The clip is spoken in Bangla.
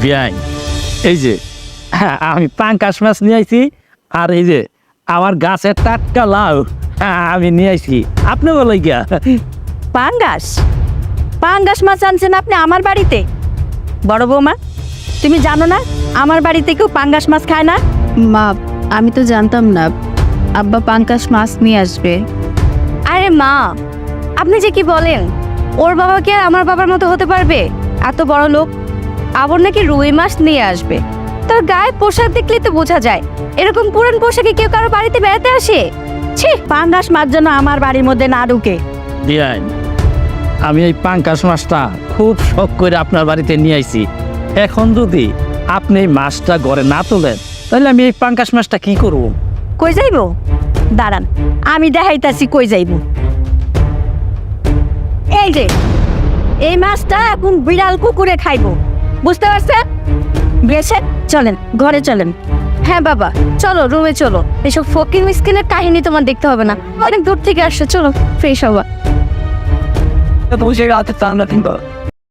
বিয়াই এই যে আমি পাঙ্কাশ মাছ নিয়ে আইছি, আর এই যে আমার গাছের টাটকা লাউ আমি নিয়ে আইছি। আপনি বলে গিয়া পাঙ্গাস পাঙ্গাস মাছ আনছেন আপনি আমার বাড়িতে? বড় বৌমা, তুমি জানো না আমার বাড়িতে কেউ পাঙ্গাস মাছ খায় না? মা, আমি তো জানতাম না আব্বা পাঙ্কাশ মাছ নিয়ে আসবে। আরে মা, আপনি যে কি বলেন? ওর বাবা কি আর আমার বাবার মতো হতে পারবে? এত বড় লোক। আবার নাকি রুই মাছ নিয়ে আসবে। তার গায়ে পোশাক দেখলে তো বোঝা যায় এরকম পুরান পোশাকে কেউ কারো বাড়িতে বেড়াতে আসে। ছি, পাঙ্গাস মাছ যেন আমার বাড়ির মধ্যে না ঢুকে। বিয়াই আমি এই পাঙ্কাশ মাছটা খুব শখ করে আপনার বাড়িতে নিয়ে আইছি। এখন যদি আপনি এই মাছটা ঘরে না তোলেন তাহলে আমি এই পাঙ্কাশ মাছটা কি করব? কই যাইব? দাঁড়ান, আমি দেখাইতাছি কই যাইব। এই যে এই মাছটা এখন বিড়াল কুকুরে খাইবো, বুঝতে পারছেন? বেশে চলেন, ঘরে চলেন। হ্যাঁ বাবা, চলো রুমে চলো। এসব ফকির মিসকিনের কাহিনী তোমার দেখতে হবে না, অনেক দূর থেকে আসছে। চলো ফ্রেশ হবা। বসে রাতে চান না কিন্তু